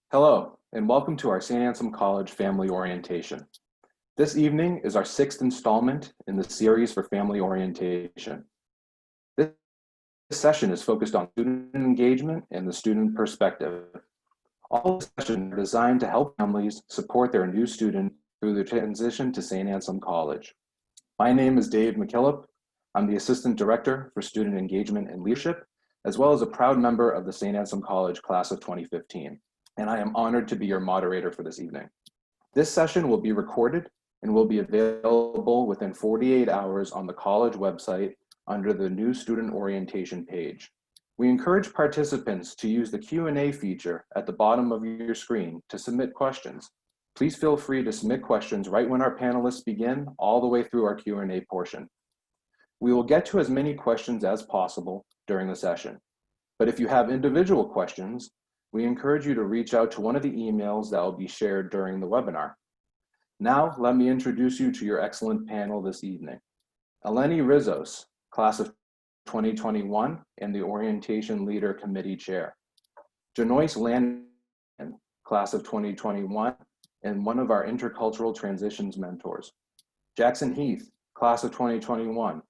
Hello, and welcome to our St. Anselm College Family Orientation. This evening is our sixth installment in the series for family orientation. This session is focused on student engagement and the student perspective. All sessions are designed to help families support their new student through the transition to St. Anselm College. My name is Dave McKillop. I'm the Assistant Director for Student Engagement and Leadership, as well as a proud member of the St. Anselm College Class of 2015. And I am honored to be your moderator for this evening. This session will be recorded and will be available within 48 hours on the college website under the new student orientation page. We encourage participants to use the Q&A feature at the bottom of your screen to submit questions. Please feel free to submit questions right when our panelists begin, all the way through our Q&A portion. We will get to as many questions as possible during the session, but if you have individual questions, we encourage you to reach out to one of the emails that will be shared during the webinar. Now, let me introduce you to your excellent panel this evening. Eleni Rizos, Class of 2021 and the Orientation Leader Committee Chair. Janoyce Landon, Class of 2021 and one of our intercultural transitions mentors. Jackson Heath, Class of 2021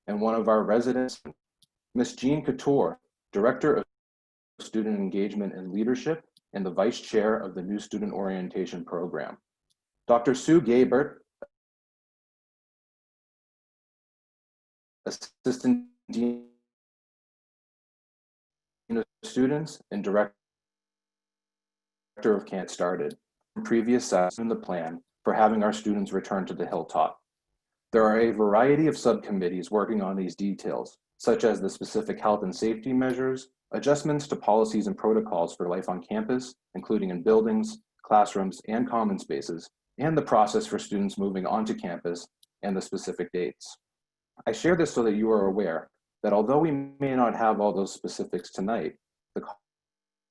and one of our residents. Ms. Jean Couture, Director of Student Engagement and Leadership and the Vice Chair of the new Student Orientation Program. Dr. Sue Gabert, Assistant Dean of Students and Director of Can't Started, previous session in the plan for having our students return to the Hilltop. There are a variety of subcommittees working on these details, such as the specific health and safety measures, adjustments to policies and protocols for life on campus, including in buildings, classrooms, and common spaces, and the process for students moving onto campus and the specific dates. I share this so that you are aware that although we may not have all those specifics tonight, the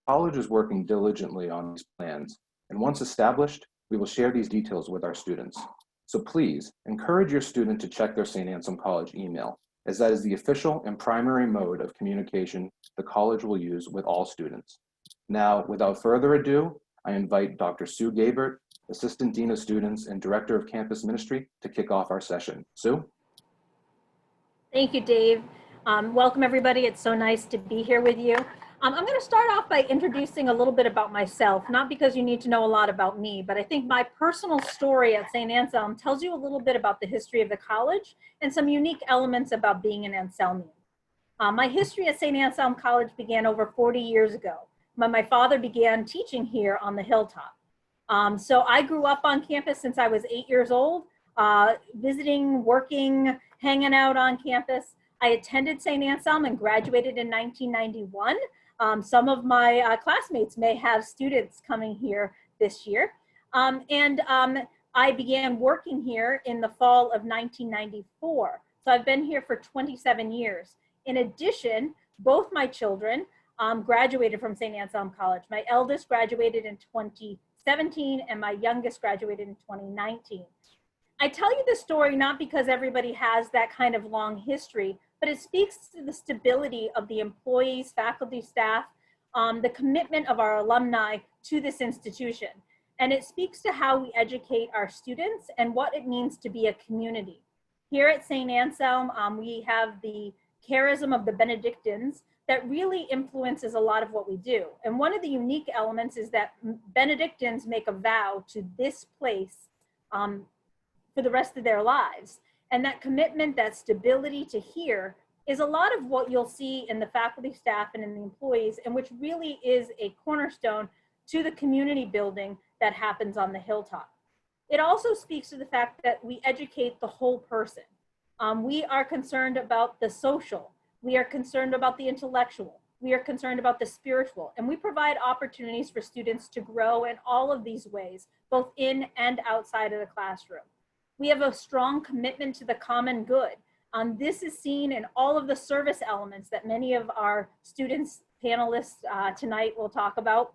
college is working diligently on these plans, and once established, we will share these details with our students. So please encourage your student to check their St. Anselm College email, as that is the official and primary mode of communication the college will use with all students. Now, without further ado, I invite Dr. Sue Gabert, Assistant Dean of Students and Director of Campus Ministry, to kick off our session. Sue? Thank you, Dave. Welcome, everybody. It's so nice to be here with you. I'm going to start off by introducing a little bit about myself, not because you need to know a lot about me, but I think my personal story at St. Anselm tells you a little bit about the history of the college and some unique elements about being an Anselmian. My history at St. Anselm College began over 40 years ago when my father began teaching here on the Hilltop. So I grew up on campus since I was 8 years old, visiting, working, hanging out on campus. I attended St. Anselm and graduated in 1991. Some of my classmates may have students coming here this year. I began working here in the fall of 1994. So I've been here for 27 years. In addition, both my children graduated from St. Anselm College. My eldest graduated in 2017 and my youngest graduated in 2019. I tell you this story not because everybody has that kind of long history, but it speaks to the stability of the employees, faculty, staff, the commitment of our alumni to this institution. And it speaks to how we educate our students and what it means to be a community. Here at St. Anselm, we have the charism of the Benedictines that really influences a lot of what we do. And one of the unique elements is that Benedictines make a vow to this place for the rest of their lives. And that commitment, that stability to here is a lot of what you'll see in the faculty, staff, and in the employees, and which really is a cornerstone to the community building that happens on the Hilltop. It also speaks to the fact that we educate the whole person. We are concerned about the social. We are concerned about the intellectual. We are concerned about the spiritual. And we provide opportunities for students to grow in all of these ways, both in and outside of the classroom. We have a strong commitment to the common good. This is seen in all of the service elements that many of our students, panelists tonight will talk about.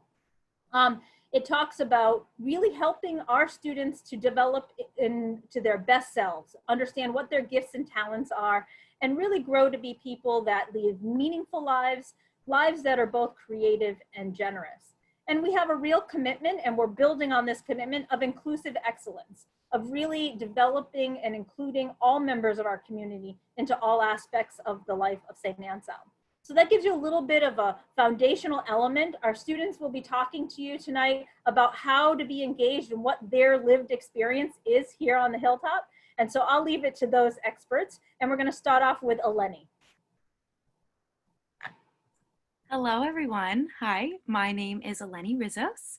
It talks about really helping our students to develop into their best selves, understand what their gifts and talents are, and really grow to be people that lead meaningful lives, lives that are both creative and generous. And we have a real commitment, and we're building on this commitment of inclusive excellence, of really developing and including all members of our community into all aspects of the life of St. Anselm. So that gives you a little bit of a foundational element. Our students will be talking to you tonight about how to be engaged and what their lived experience is here on the hilltop. And so I'll leave it to those experts. And we're going to start off with Eleni. Hello, everyone. Hi, my name is Eleni Rizos.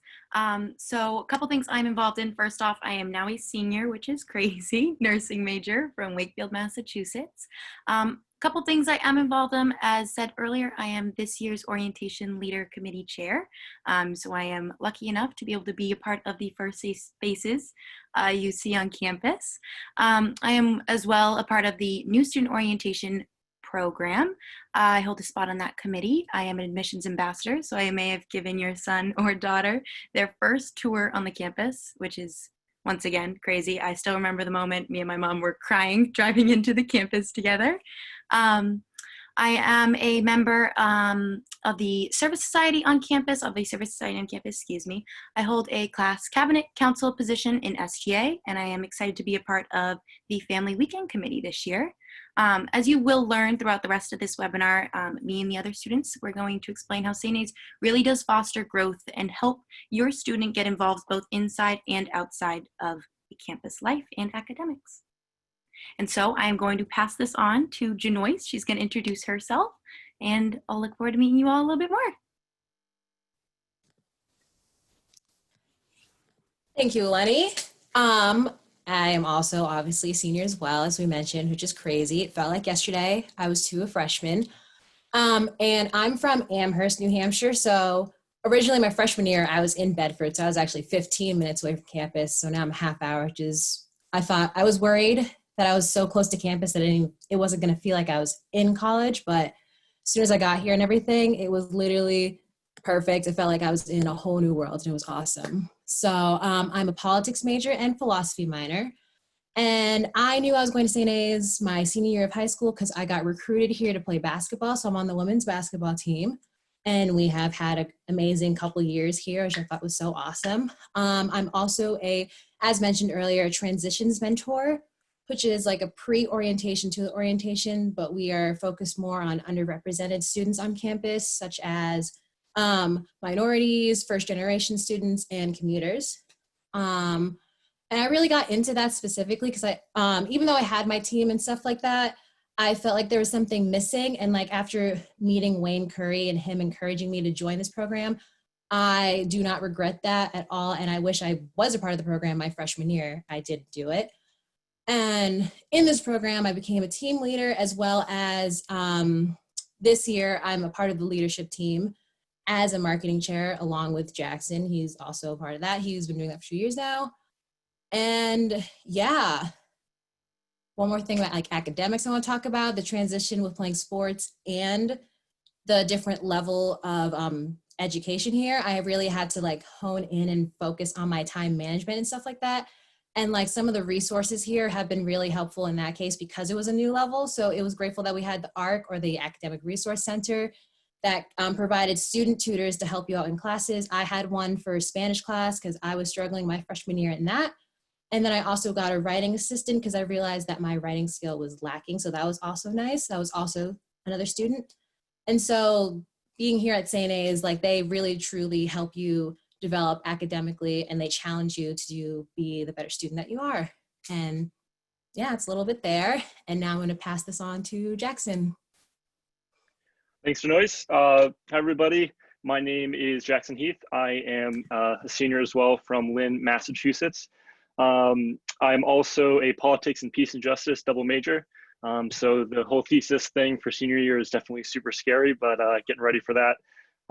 So a couple things I'm involved in. First off, I am now a senior, which is crazy, nursing major from Wakefield, Massachusetts. Couple things I am involved in. As said earlier, I am this year's Orientation Leader Committee Chair. So I am lucky enough to be able to be a part of the first spaces you see on campus. I am as well a part of the New Student Orientation program. I hold a spot on that committee. I am an admissions ambassador, so I may have given your son or daughter their first tour on the campus, which is, once again, crazy. I still remember the moment me and my mom were crying driving into the campus together. I am a member of the Service Society on campus, excuse me. I hold a class cabinet council position in SGA, and I am excited to be a part of the Family Weekend Committee this year. As you will learn throughout the rest of this webinar, me and the other students, we're going to explain how St. A's really does foster growth and help your student get involved both inside and outside of the campus life and academics. And so I'm going to pass this on to Janoise. She's going to introduce herself, and I'll look forward to meeting you all a little bit more. Thank you, Lenny. I am also obviously a senior as well, as we mentioned, which is crazy. It felt like yesterday I was too a freshman. And I'm from Amherst, New Hampshire. So originally my freshman year, I was in Bedford. So I was actually 15 minutes away from campus. So now I'm a half hour, which is, I was worried that I was so close to campus that it wasn't going to feel like I was in college. But as soon as I got here and everything, it was literally perfect. It felt like I was in a whole new world, and it was awesome. So I'm a politics major and philosophy minor. And I knew I was going to St. A's my senior year of high school because I got recruited here to play basketball. So I'm on the women's basketball team. And we have had an amazing couple years here, which I thought was so awesome. I'm also as mentioned earlier, a transitions mentor, which is like a pre-orientation to the orientation, but we are focused more on underrepresented students on campus, such as minorities, first-generation students, and commuters. And I really got into that specifically because even though I had my team and stuff like that, I felt like there was something missing. And like after meeting Wayne Curry and him encouraging me to join this program, I do not regret that at all. And I wish I was a part of the program my freshman year. I did do it. And in this program, I became a team leader, as well as this year, I'm a part of the leadership team as a marketing chair, along with Jackson. He's also a part of that. He's been doing that for 2 years now. And yeah, one more thing about like academics I want to talk about, the transition with playing sports and the different level of education here. I really had to like hone in and focus on my time management and stuff like that. And like some of the resources here have been really helpful in that case because it was a new level. So it was grateful that we had the ARC, or the Academic Resource Center, that provided student tutors to help you out in classes. I had one for Spanish class because I was struggling my freshman year in that. And then I also got a writing assistant because I realized that my writing skill was lacking. So that was also nice. That was also another student. And so being here at St. A's, like they really truly help you develop academically, and they challenge you to be the better student that you are. And yeah, it's a little bit there. And now I'm going to pass this on to Jackson. Thanks, Janoise. Hi, everybody. My name is Jackson Heath. I am a senior as well from Lynn, Massachusetts. I'm also a politics and peace and justice double major. So the whole thesis thing for senior year is definitely super scary, but getting ready for that.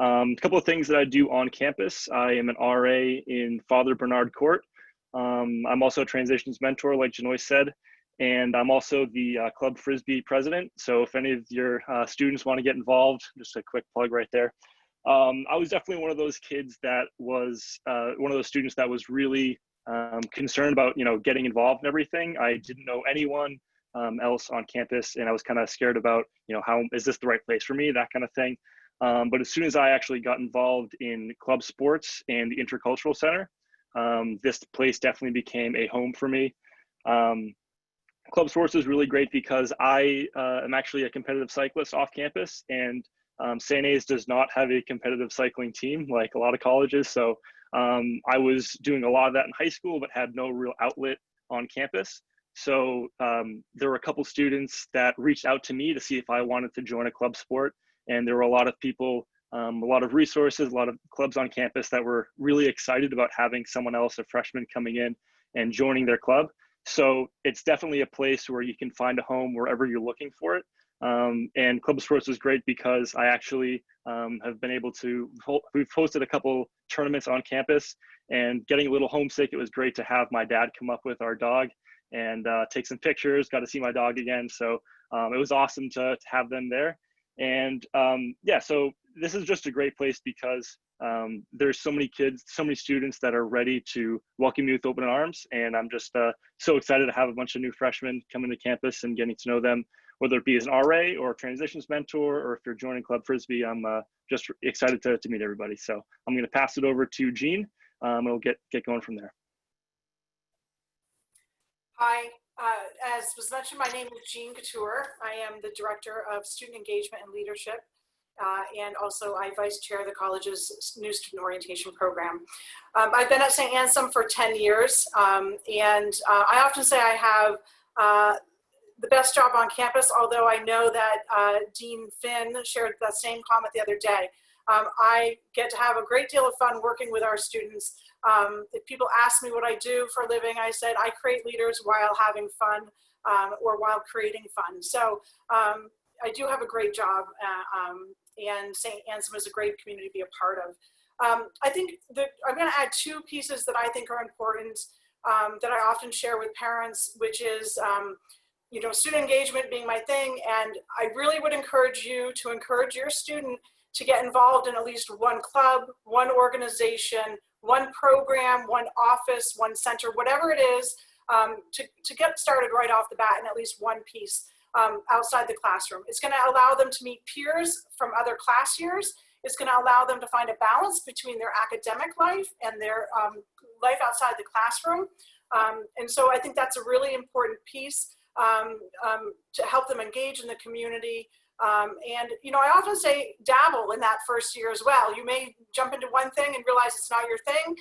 A couple of things that I do on campus. I am an RA in Father Bernard Court. I'm also a transitions mentor, like Janoise said, and I'm also the Club Frisbee president. So if any of your students want to get involved, just a quick plug right there. I was definitely one of those kids that was one of those students that was really concerned about, getting involved in everything. I didn't know anyone else on campus, and I was kind of scared about, how is this the right place for me, that kind of thing. But as soon as I actually got involved in club sports and the intercultural center, this place definitely became a home for me. Club sports is really great because I am actually a competitive cyclist off campus, and St. A's does not have a competitive cycling team like a lot of colleges. So I was doing a lot of that in high school, but had no real outlet on campus. So there were a couple students that reached out to me to see if I wanted to join a club sport. And there were a lot of people, a lot of resources, a lot of clubs on campus that were really excited about having someone else, a freshman, coming in and joining their club. So it's definitely a place where you can find a home wherever you're looking for it. And club sports is great because I actually have been able to, we've hosted a couple tournaments on campus, and getting a little homesick, it was great to have my dad come up with our dog and take some pictures, got to see my dog again. So it was awesome to have them there. And yeah, so this is just a great place because there's so many kids, so many students that are ready to welcome you with open arms. And I'm just so excited to have a bunch of new freshmen coming to campus and getting to know them, whether it be as an RA or a transitions mentor, or if you're joining Club Frisbee. I'm just excited to meet everybody. So I'm going to pass it over to Jean, and we'll get going from there. Hi, as was mentioned, my name is Jean Couture. I am the Director of Student Engagement and Leadership, and also I vice chair the college's new student orientation program. I've been at St. Anselm for 10 years, and I often say I have the best job on campus, although I know that Dean Finn shared that same comment the other day. I get to have a great deal of fun working with our students. If people ask me what I do for a living, I said I create leaders while having fun, or while creating fun. So I do have a great job, and St. Anselm is a great community to be a part of. I think that I'm going to add two pieces that I think are important, that I often share with parents, which is you know, student engagement being my thing. And I really would encourage you to encourage your student to get involved in at least one club, one organization, one program, one office, one center, whatever it is, to get started right off the bat in at least one piece outside the classroom. It's going to allow them to meet peers from other class years. It's going to allow them to find a balance between their academic life and their life outside the classroom. And so I think that's a really important piece to help them engage in the community. And, you know, I often say dabble in that first year as well. You may jump into one thing and realize it's not your thing.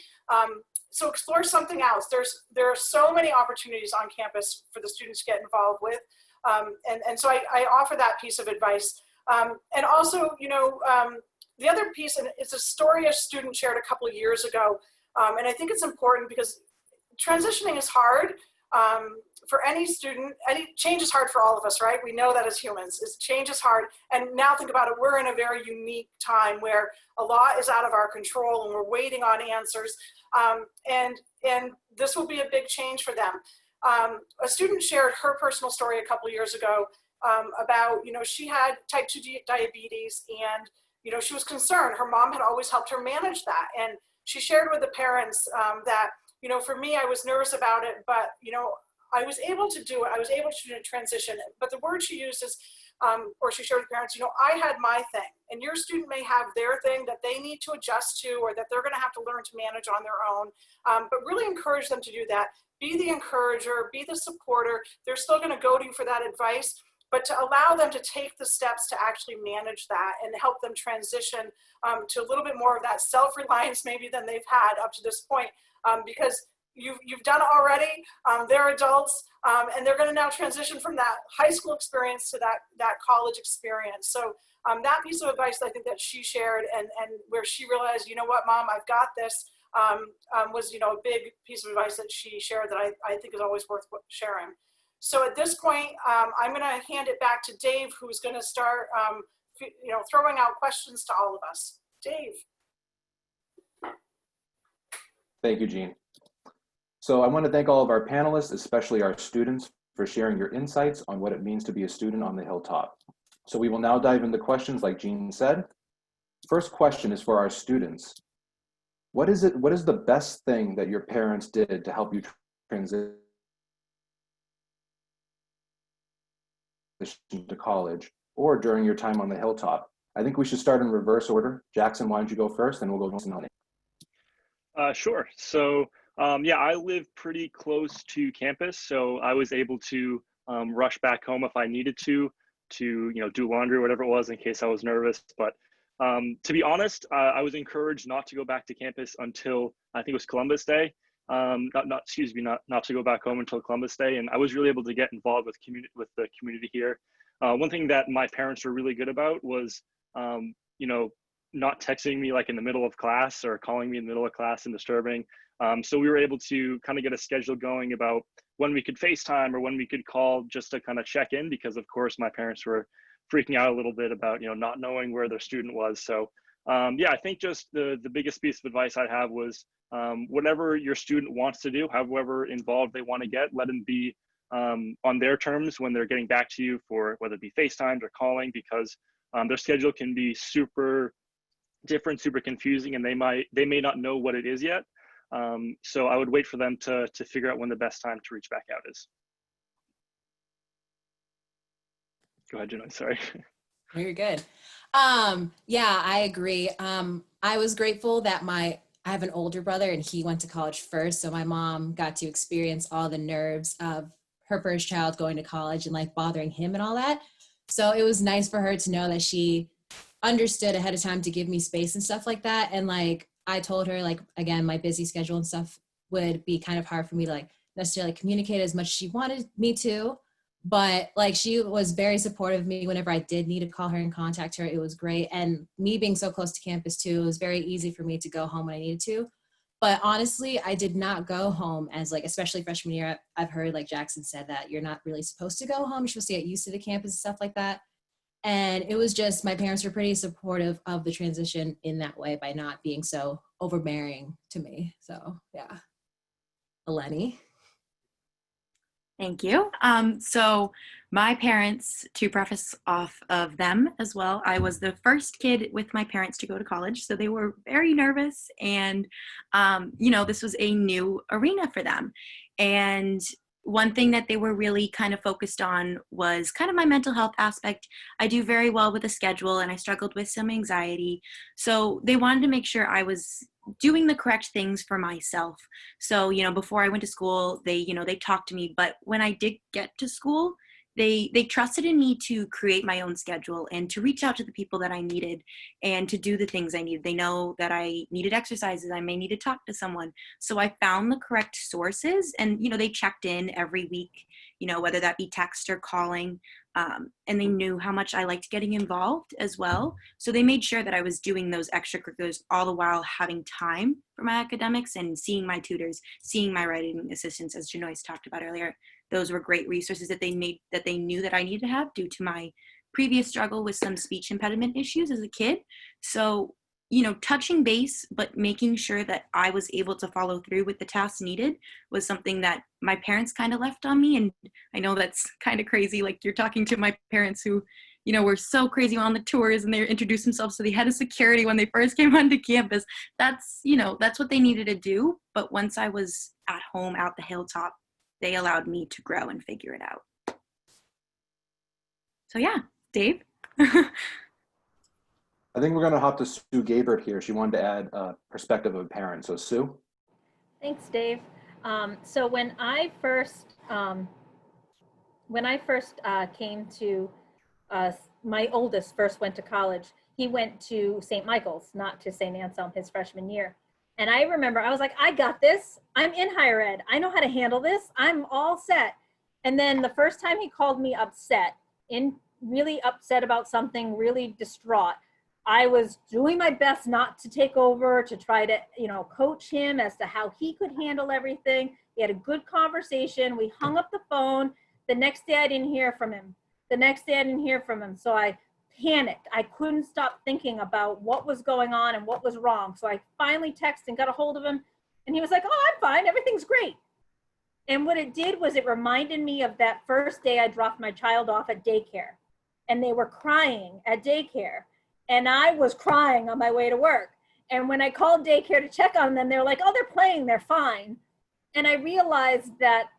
So explore something else. There are so many opportunities on campus for the students to get involved with. And so I offer that piece of advice. And also, you know, the other piece, and it's a story a student shared a couple of years ago. And I think it's important because transitioning is hard. For any student, any change is hard for all of us, right? We know that as humans, change is hard. And now think about it, we're in a very unique time where a lot is out of our control and we're waiting on answers. And this will be a big change for them. A student shared her personal story a couple of years ago about, you know, she had type 2 diabetes, and, you know, she was concerned. Her mom had always helped her manage that. And she shared with the parents that, you know, for me, I was nervous about it, but, you know, I was able to do it. I was able to transition. But the word she used is, or she shared with parents, you know, I had my thing, and your student may have their thing that they need to adjust to, or that they're going to have to learn to manage on their own. But really encourage them to do that. Be the encourager, be the supporter. They're still going to go to you for that advice, but to allow them to take the steps to actually manage that and help them transition to a little bit more of that self-reliance maybe than they've had up to this point, because you've done it already. They're adults, and they're going to now transition from that high school experience to that college experience. So that piece of advice I think that she shared, and where she realized, you know what, Mom, I've got this, was, you know, a big piece of advice that she shared that I think is always worth sharing. So at this point, I'm going to hand it back to Dave, who's going to start, you know, throwing out questions to all of us. Dave. Thank you, Jean. So I want to thank all of our panelists, especially our students, for sharing your insights on what it means to be a student on the Hilltop. So we will now dive into questions like Jean said. First question is for our students. What is the best thing that your parents did to help you transition to college, or during your time on the Hilltop? I think we should start in reverse order. Jackson, why don't you go first, and we'll go to Melanie. Sure. So yeah, I live pretty close to campus, so I was able to rush back home if I needed to do laundry or whatever it was in case I was nervous. But to be honest, I was encouraged not to go back to campus until I think it was Columbus Day. Not to go back home until Columbus Day, and I was really able to get involved with the community here. One thing that my parents were really good about was not texting me like in the middle of class or calling me in the middle of class and disturbing. So we were able to kind of get a schedule going about when we could FaceTime or when we could call just to kind of check in, because of course my parents were freaking out a little bit about not knowing where their student was. So yeah, I think just the biggest piece of advice I'd have was whatever your student wants to do, however involved they want to get, let them be on their terms when they're getting back to you, for whether it be FaceTimes or calling, because their schedule can be super different, super confusing, and they may not know what it is yet. So I would wait for them to figure out when the best time to reach back out is. Go ahead, Janine, sorry. You're good. Yeah, I agree. I was grateful that I have an older brother and he went to college first. So my mom got to experience all the nerves of her first child going to college and like bothering him and all that. So it was nice for her to know that she understood ahead of time to give me space and stuff like that. And like, I told her, like, again, my busy schedule and stuff would be kind of hard for me to like necessarily communicate as much as she wanted me to. But like, she was very supportive of me whenever I did need to call her and contact her. It was great. And me being so close to campus too, it was very easy for me to go home when I needed to. But honestly, I did not go home as like, especially freshman year. I've heard, like Jackson said, that you're not really supposed to go home. You're supposed to get used to the campus and stuff like that. And it was just, my parents were pretty supportive of the transition in that way by not being so overbearing to me. So yeah. Eleni. Thank you. So my parents, to preface off of them as well, I was the first kid with my parents to go to college. So they were very nervous, and, this was a new arena for them. And one thing that they were really kind of focused on was kind of my mental health aspect. I do very well with a schedule, and I struggled with some anxiety. So they wanted to make sure I was doing the correct things for myself. So, before I went to school, they talked to me, but when I did get to school, they trusted in me to create my own schedule and to reach out to the people that I needed and to do the things I needed. They know that I needed exercises. I may need to talk to someone. So I found the correct sources, and, they checked in every week, whether that be text or calling. And they knew how much I liked getting involved as well. So they made sure that I was doing those extracurriculars all the while having time for my academics and seeing my tutors, seeing my writing assistants, as Janoyce talked about earlier. Those were great resources that they knew that I needed to have due to my previous struggle with some speech impediment issues as a kid. So, touching base, but making sure that I was able to follow through with the tasks needed was something that my parents kind of left on me. And I know that's kind of crazy. Like, you're talking to my parents who, were so crazy on the tours, and they introduced themselves to the head of security when they first came onto campus. That's what they needed to do. But once I was at home, out the hilltop, they allowed me to grow and figure it out. So yeah, Dave. I think we're going to hop to Sue Gabert here. She wanted to add a perspective of a parent. So Sue? Thanks, Dave. So when I first came to, my oldest first went to college. He went to St. Michael's, not to St. Anselm, his freshman year. And I remember I was like, I got this. I'm in higher ed. I know how to handle this. I'm all set. And then the first time he called me really upset about something, really distraught, I was doing my best not to take over, to try to, coach him as to how he could handle everything. We had a good conversation. We hung up the phone. The next day I didn't hear from him. So I panicked. I couldn't stop thinking about what was going on and what was wrong. So I finally texted and got a hold of him, and he was like, oh, I'm fine. Everything's great. And what it did was it reminded me of that first day I dropped my child off at daycare, and they were crying at daycare, and I was crying on my way to work. And when I called daycare to check on them, they were like, oh, they're playing, they're fine. And I realized that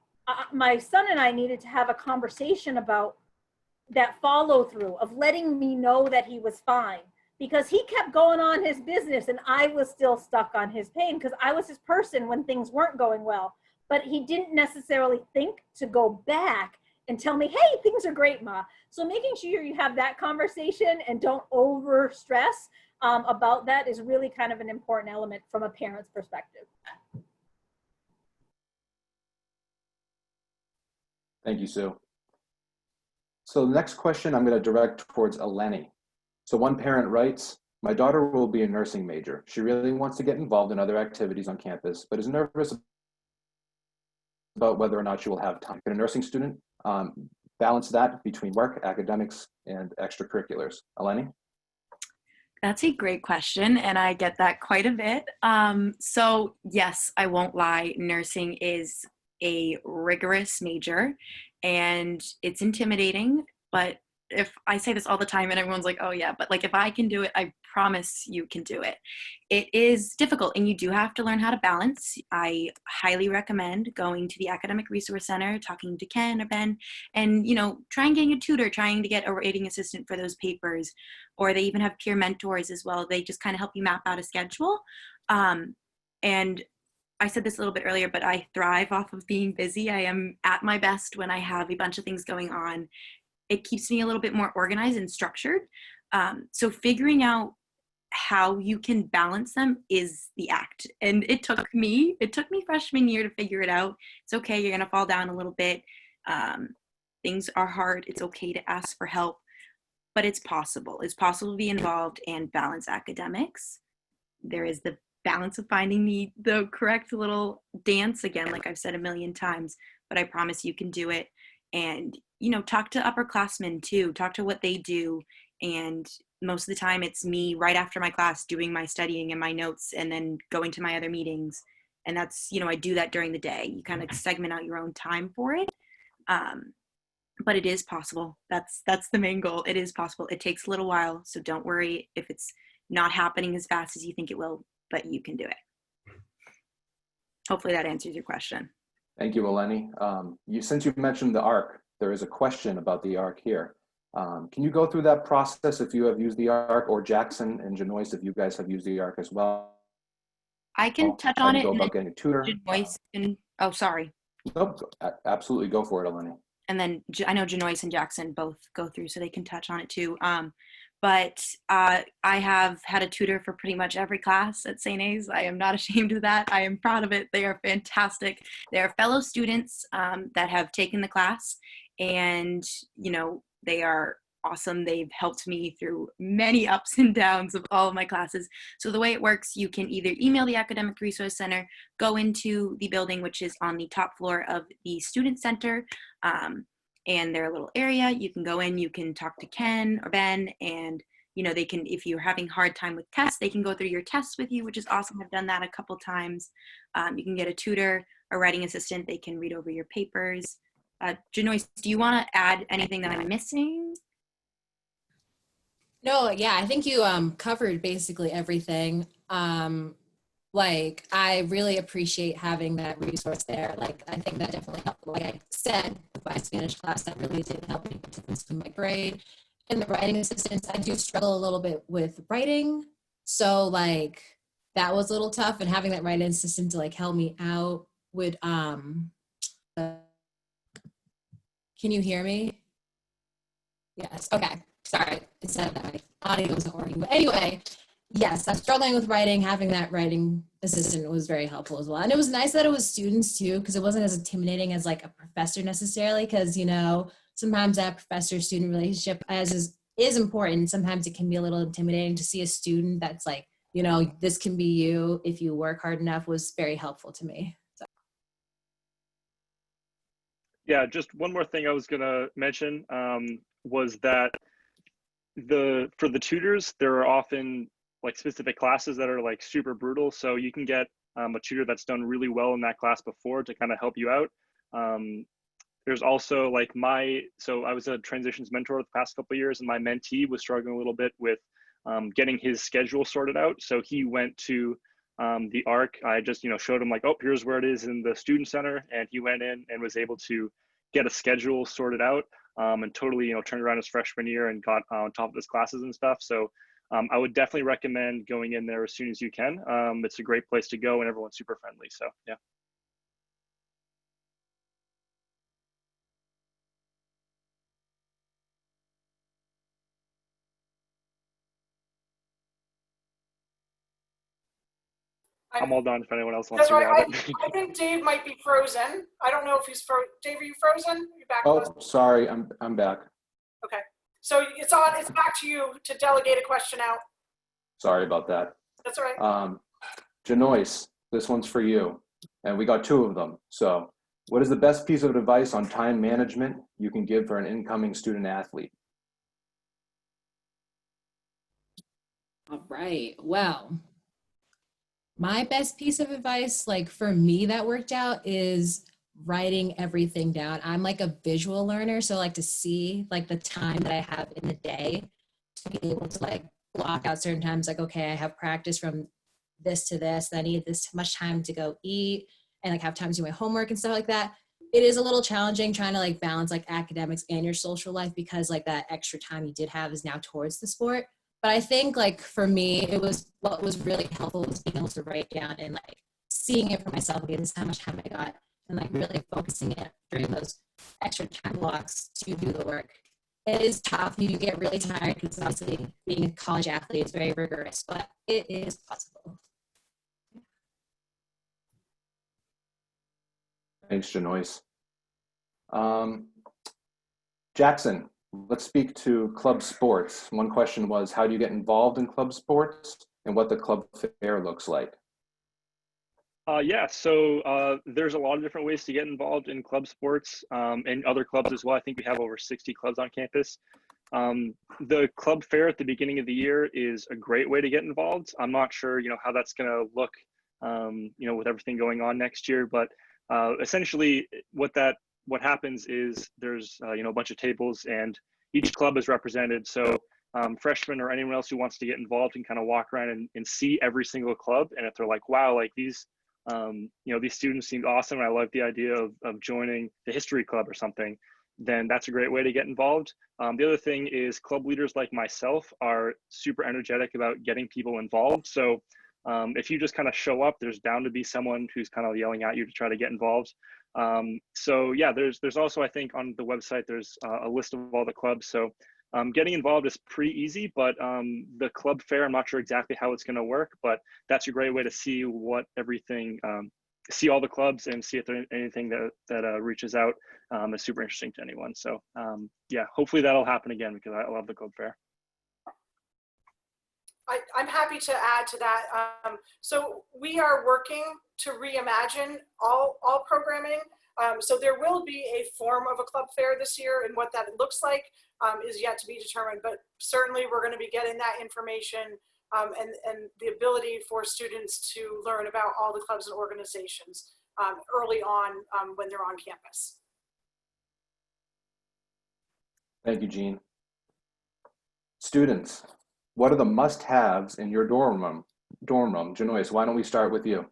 my son and I needed to have a conversation about that follow through of letting me know that he was fine. because he kept going on his business and I was still stuck on his pain because I was his person when things weren't going well. But he didn't necessarily think to go back and tell me, hey, things are great, Ma. So making sure you have that conversation and don't over stress about that is really kind of an important element from a parent's perspective. Thank you, Sue. So the next question I'm going to direct towards Eleni. So one parent writes, my daughter will be a nursing major. She really wants to get involved in other activities on campus, but is nervous about whether or not she will have time. Can a nursing student balance that between work, academics, and extracurriculars? Eleni? That's a great question, and I get that quite a bit. So yes, I won't lie, nursing is a rigorous major, and it's intimidating, but if I say this all the time and everyone's like, oh yeah, but like if I can do it, I promise you can do it. It is difficult and you do have to learn how to balance. I highly recommend going to the Academic Resource Center, talking to Ken or Ben, and trying getting a tutor, trying to get a rating assistant for those papers, or they even have peer mentors as well. They just kind of help you map out a schedule. And I said this a little bit earlier, but I thrive off of being busy. I am at my best when I have a bunch of things going on. It keeps me a little bit more organized and structured. So figuring out how you can balance them is the act. And it took me freshman year to figure it out. It's okay, you're gonna fall down a little bit. Things are hard, it's okay to ask for help, but it's possible. It's possible to be involved and balance academics. There is the balance of finding the correct little dance, again, like I've said a million times, but I promise you can do it. And talk to upperclassmen too, talk to what they do. And most of the time it's me right after my class doing my studying and my notes and then going to my other meetings. And that's, I do that during the day. You kind of segment out your own time for it. But it is possible. That's the main goal. It is possible. It takes a little while. So don't worry if it's not happening as fast as you think it will, but you can do it. Hopefully that answers your question. Thank you, Eleni. Since you've mentioned the ARC, there is a question about the ARC here. Can you go through that process if you have used the ARC, or Jackson and Janoyce if you guys have used the ARC as well? I can touch on it. Go about getting a tutor. Oh, sorry. Nope, absolutely, go for it, Eleni. And then I know Janoyce and Jackson both go through, so they can touch on it too. But I have had a tutor for pretty much every class at St. A's. I am not ashamed of that. I am proud of it. They are fantastic. They are fellow students that have taken the class, and they are awesome. They've helped me through many ups and downs of all of my classes. So the way it works, you can either email the Academic Resource Center, go into the building, which is on the top floor of the Student Center, and their little area. You can go in, you can talk to Ken or Ben, and they can, if you're having a hard time with tests, they can go through your tests with you, which is awesome. I've done that a couple times. You can get a tutor, a writing assistant. They can read over your papers. Janoyce, do you want to add anything that I'm missing? No, yeah, I think you covered basically everything. I really appreciate having that resource there. I think that definitely helped. Like I said, with my Spanish class, that really did help me to my grade. And the writing assistants, I do struggle a little bit with writing. So that was a little tough, and having that writing assistant to help me out would, can you hear me? Yes, okay, sorry, it said that my audio wasn't working, but anyway, yes, I'm struggling with writing. Having that writing assistant was very helpful as well. And it was nice that it was students too, because it wasn't as intimidating as a professor necessarily, because sometimes that professor-student relationship is important. Sometimes it can be a little intimidating to see a student that's this can be you if you work hard enough. Was very helpful to me. So. Yeah, just one more thing I was gonna mention was that for the tutors, there are often specific classes that are super brutal. So you can get a tutor that's done really well in that class before to kind of help you out. There's also so I was a transitions mentor the past couple of years, and my mentee was struggling a little bit with getting his schedule sorted out. So he went to the ARC. I just, showed him oh, here's where it is in the student center. And he went in and was able to get a schedule sorted out and totally, turned around his freshman year and got on top of his classes and stuff. So I would definitely recommend going in there as soon as you can. It's a great place to go and everyone's super friendly. So yeah. I'm all done if anyone else wants That's to right. grab it. I think Dave might be frozen. I don't know if he's frozen. Dave, are you frozen? You back with us? Oh, sorry, I'm back. Okay. So it's on. It's back to you to delegate a question out. Sorry about that. That's all right. Janois, this one's for you. And we got two of them. So what is the best piece of advice on time management you can give for an incoming student athlete? All right. Well, my best piece of advice, like for me that worked out, is writing everything down. I'm like a visual learner, so I like to see like the time that I have in the day to be able to like block out certain times, like, okay, I have practice from this to this, and I need this much time to go eat and like have time to do my homework and stuff like that. It is a little challenging trying to like balance like academics and your social life, because like that extra time you did have is now towards the sport. But I think like for me, it was what was really helpful was being able to write down and like seeing it for myself. Okay, this is how much time I got, and like really focusing it during those extra time blocks to do the work. It is tough. You get really tired because obviously being a college athlete is very rigorous, but it is possible. Thanks, Janois. Jackson, let's speak to club sports. One question was, how do you get involved in club sports and what the club fair looks like? Yeah, so there's a lot of different ways to get involved in club sports and other clubs as well. I think we have over 60 clubs on campus. The club fair at the beginning of the year is a great way to get involved. I'm not sure, how that's going to look, with everything going on next year, but essentially what happens is there's, a bunch of tables and each club is represented. So freshmen or anyone else who wants to get involved can kind of walk around and see every single club. And if they're like, wow, like these students seemed awesome, and I love the idea of joining the history club or something, then that's a great way to get involved. The other thing is club leaders like myself are super energetic about getting people involved. So if you just kind of show up, there's bound to be someone who's kind of yelling at you to try to get involved. So yeah, there's also, I think on the website, there's a list of all the clubs. So getting involved is pretty easy, but the club fair, I'm not sure exactly how it's going to work, but that's a great way to see what everything, see all the clubs and see if there's anything that reaches out is super interesting to anyone. So yeah, hopefully that'll happen again because I love the club fair. I'm happy to add to that. So we are working to reimagine all programming. So there will be a form of a club fair this year, and what that looks like is yet to be determined. But certainly we're going to be getting that information and the ability for students to learn about all the clubs and organizations early on when they're on campus. Thank you, Jean. Students, what are the must-haves in your dorm room? Janois, why don't we start with you?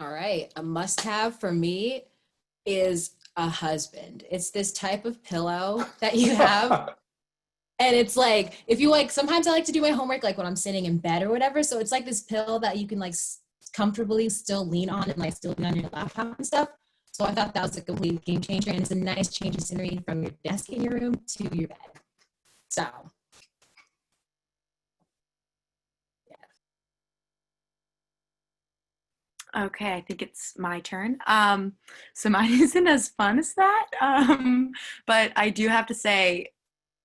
All right, a must-have for me is a husband. It's this type of pillow that you have. And it's like, if you like, sometimes I like to do my homework like when I'm sitting in bed or whatever. So it's like this pillow that you can like comfortably still lean on and like still be on your laptop and stuff. So I thought that was a complete game changer, and it's a nice change of scenery from your desk in your room to your bed. So Okay, I think it's my turn. So mine isn't as fun as that, but I do have to say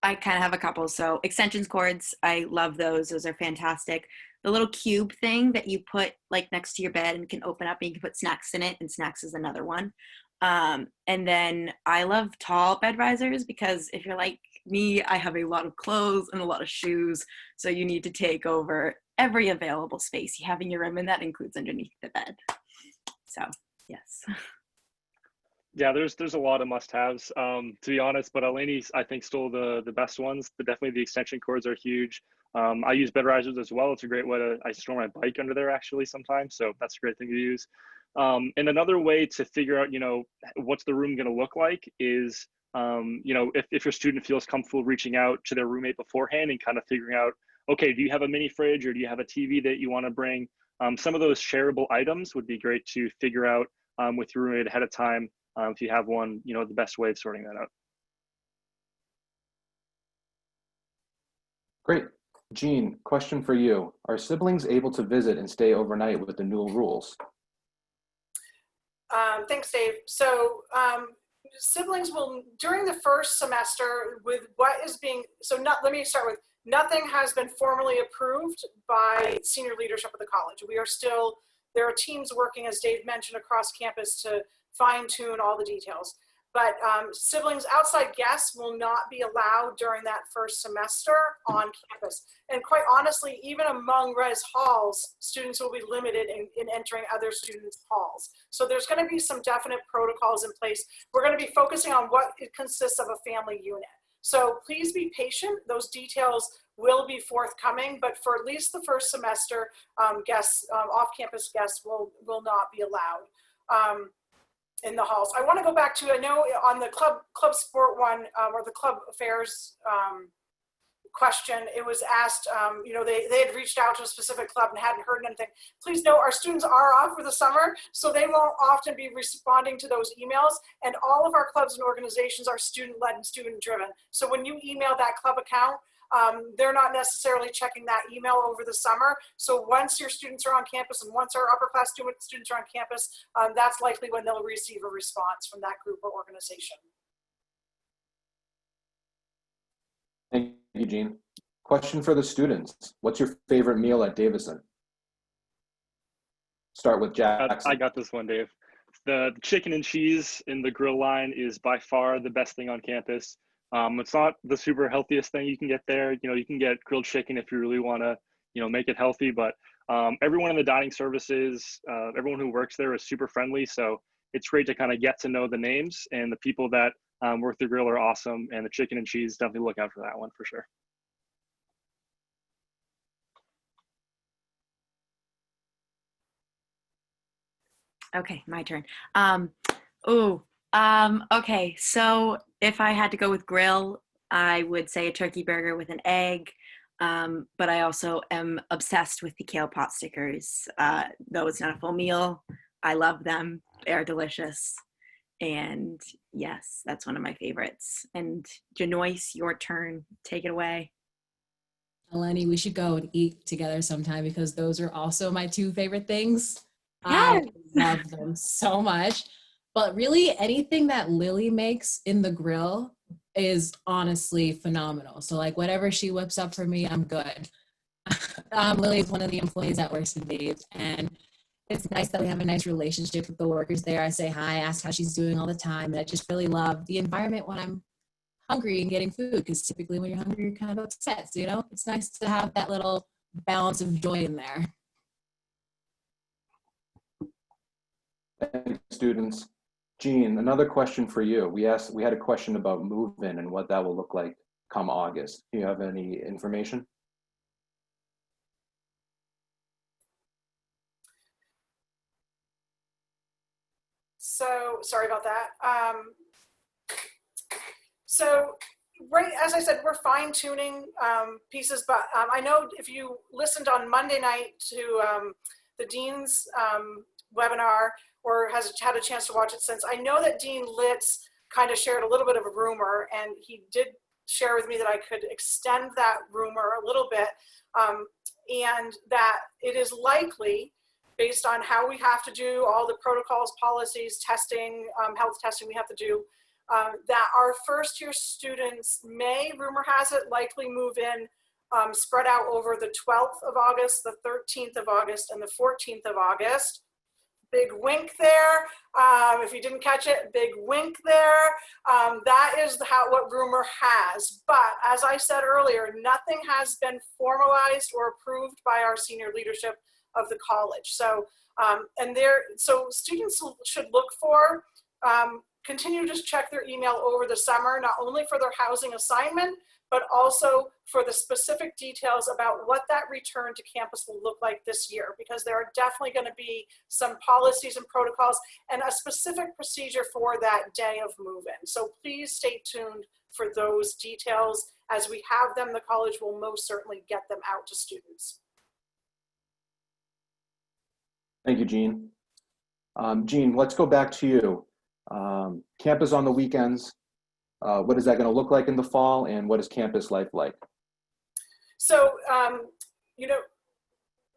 I kind of have a couple. So extensions cords, I love those. Those are fantastic. The little cube thing that you put like next to your bed and can open up and you can put snacks in it, and snacks is another one. And then I love tall bed risers because if you're like me, I have a lot of clothes and a lot of shoes. So you need to take over every available space you have in your room, and that includes underneath the bed. So yes. Yeah, there's a lot of must-haves, to be honest, but Eleni's, I think, stole the best ones. But definitely the extension cords are huge. I use bed risers as well. It's a great way to, I store my bike under there actually sometimes, so that's a great thing to use. And another way to figure out, what's the room going to look like is You know, if your student feels comfortable reaching out to their roommate beforehand and kind of figuring out, okay, do you have a mini fridge or do you have a TV that you want to bring? Some of those shareable items would be great to figure out with your roommate ahead of time. If you have one, you know, the best way of sorting that out. Great. Jean, question for you. Are siblings able to visit and stay overnight with the new rules? Thanks, Dave. So siblings will, during the first semester with what is being, let me start with, nothing has been formally approved by senior leadership of the college. We are still, there are teams working, as Dave mentioned, across campus to fine tune all the details. But siblings, outside guests will not be allowed during that first semester on campus. And quite honestly, even among res halls, students will be limited in entering other students' halls. So there's going to be some definite protocols in place. We're going to be focusing on what it consists of a family unit. So please be patient. Those details will be forthcoming, but for at least the first semester, guests, off-campus guests will not be allowed. In the halls. I want to go back to, I know on the club sport one, or the club affairs question, it was asked, you know, they had reached out to a specific club and hadn't heard anything. Please note, our students are off for the summer, so they won't often be responding to those emails, and all of our clubs and organizations are student-led and student-driven. So when you email that club account, they're not necessarily checking that email over the summer. So once your students are on campus and once our upper class students are on campus, that's likely when they'll receive a response from that group or organization. Thank you, Jean. Question for the students. What's your favorite meal at Davison? Start with Jackson. I got this one, Dave. The chicken and cheese in the grill line is by far the best thing on campus. It's not the super healthiest thing you can get there. You know, you can get grilled chicken if you really want to, you know, make it healthy, but everyone in the dining services, everyone who works there is super friendly. So it's great to kind of get to know the names, and the people that work the grill are awesome. And the chicken and cheese, definitely look out for that one for sure. Okay, my turn. Okay, so if I had to go with grill, I would say a turkey burger with an egg, but I also am obsessed with the kale pot stickers. Though it's not a full meal, I love them. They're delicious. And yes, that's one of my favorites. And Janoyce, your turn. Take it away. Eleni, we should go and eat together sometime because those are also my two favorite things. Yes. I love them so much. But really, anything that Lily makes in the grill is honestly phenomenal. So like whatever she whips up for me, I'm good. Lily is one of the employees that works in Dave, and it's nice that we have a nice relationship with the workers there. I say hi, ask how she's doing all the time. And I just really love the environment when I'm hungry and getting food, because typically when you're hungry, you're kind of upset. So, you know, it's nice to have that little balance of joy in there. Thanks, students. Jean, another question for you. We had a question about move-in and what that will look like come August. Do you have any information? So sorry about that. So right, as I said, we're fine tuning pieces, but I know if you listened on Monday night to the Dean's webinar, or has had a chance to watch it since, I know that Dean Litz kind of shared a little bit of a rumor, and he did share with me that I could extend that rumor a little bit, and that it is likely, based on how we have to do all the protocols, policies, testing, health testing we have to do, that our first year students may, rumor has it, likely move in spread out over the 12th of August, the 13th of August, and the 14th of August. Big wink there. If you didn't catch it, big wink there. That is what rumor has. But as I said earlier, nothing has been formalized or approved by our senior leadership of the college. So, so students should look for, continue to just check their email over the summer, not only for their housing assignment, but also for the specific details about what that return to campus will look like this year, because there are definitely going to be some policies and protocols and a specific procedure for that day of move-in. So please stay tuned for those details. As we have them, the college will most certainly get them out to students. Thank you, Jean. Jean, let's go back to you. Campus on the weekends, what is that going to look like in the fall, and what is campus life like? So, you know,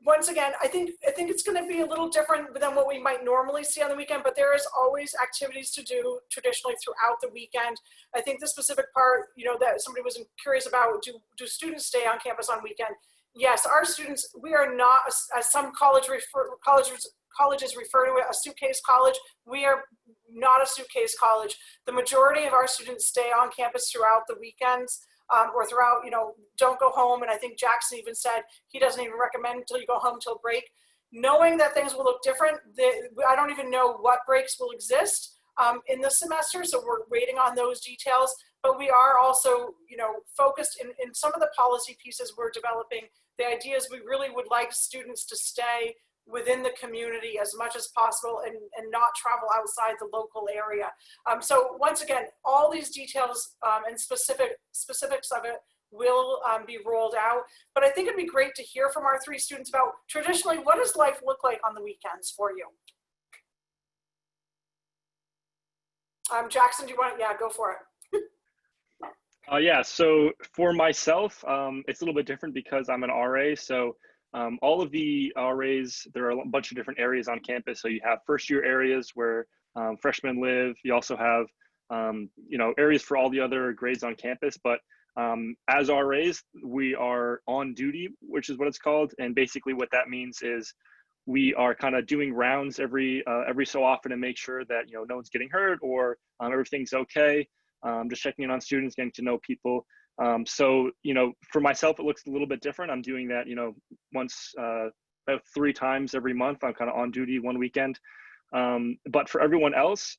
once again, I think it's going to be a little different than what we might normally see on the weekend, but there is always activities to do traditionally throughout the weekend. I think the specific part, you know, that somebody was curious about, do students stay on campus on weekend? Yes, our students, we are not, as some colleges refer to it, a suitcase college. We are not a suitcase college. The majority of our students stay on campus throughout the weekends. Or throughout, you know, don't go home. And I think Jackson even said he doesn't even recommend until you go home till break. Knowing that things will look different, I don't even know what breaks will exist in this semester, so we're waiting on those details. But we are also, you know, focused in some of the policy pieces we're developing. The idea is we really would like students to stay within the community as much as possible and not travel outside the local area. So once again, all these details and specifics of it will be rolled out. But I think it'd be great to hear from our three students about traditionally, what does life look like on the weekends for you? Jackson, do you want to, yeah, go for it. Yeah, so for myself, it's a little bit different because I'm an RA. So all of the RAs, there are a bunch of different areas on campus. So you have first year areas where freshmen live. You also have, you know, areas for all the other grades on campus. But as RAs, we are on duty, which is what it's called. And basically what that means is we are kind of doing rounds every so often to make sure that, you know, no one's getting hurt or everything's okay. Just checking in on students, getting to know people. So, you know, for myself, it looks a little bit different. I'm doing that, you know, once, about 3 times every month. I'm kind of on duty one weekend. But for everyone else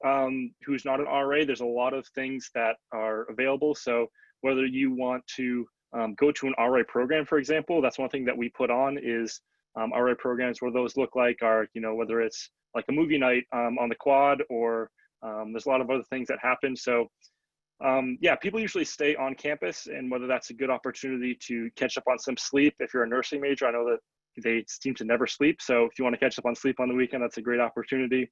who's not an RA, there's a lot of things that are available. So whether you want to go to an RA program, for example, that's one thing that we put on is RA programs. Where those look like are, you know, whether it's like a movie night on the quad or there's a lot of other things that happen. So yeah, people usually stay on campus, and whether that's a good opportunity to catch up on some sleep. If you're a nursing major, I know that they seem to never sleep. So if you want to catch up on sleep on the weekend, that's a great opportunity.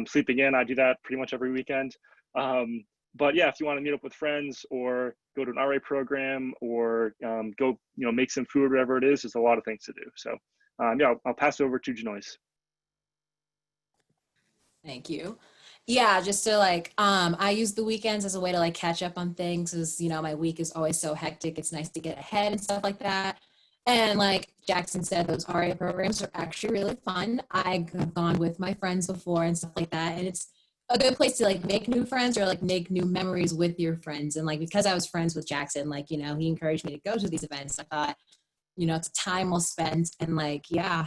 Sleeping in, I do that pretty much every weekend. But yeah, if you want to meet up with friends or go to an RA program or go, you know, make some food, whatever it is, there's a lot of things to do. So yeah, I'll pass it over to Janois. Thank you. Yeah, just to like, I use the weekends as a way to like catch up on things, as you know, my week is always so hectic. It's nice to get ahead and stuff like that. And like Jackson said, those RA programs are actually really fun. I've gone with my friends before and stuff like that. And it's a good place to like make new friends or like make new memories with your friends. And like, because I was friends with Jackson, like, you know, he encouraged me to go to these events. I thought, you know, it's time well spent. And like, yeah,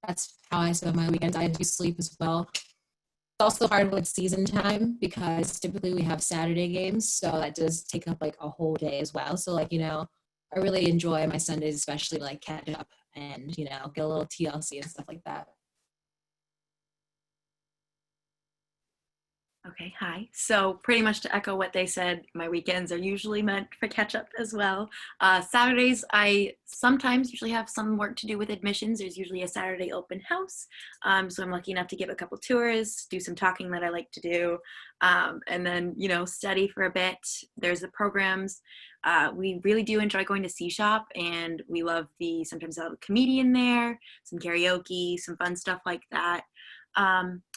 that's how I spend my weekends. I do sleep as well. It's also hard with season time because typically we have Saturday games, so that does take up like a whole day as well. So like, you know, I really enjoy my Sundays, especially to like catch up and, you know, get a little TLC and stuff like that. Okay, hi. So pretty much to echo what they said, my weekends are usually meant for catch up as well. Saturdays, I sometimes usually have some work to do with admissions. There's usually a Saturday open house. So I'm lucky enough to give a couple tours, do some talking that I like to do, and then, you know, study for a bit. There's the programs. We really do enjoy going to C Shop, and we love sometimes I'll have a comedian there, some karaoke, some fun stuff like that.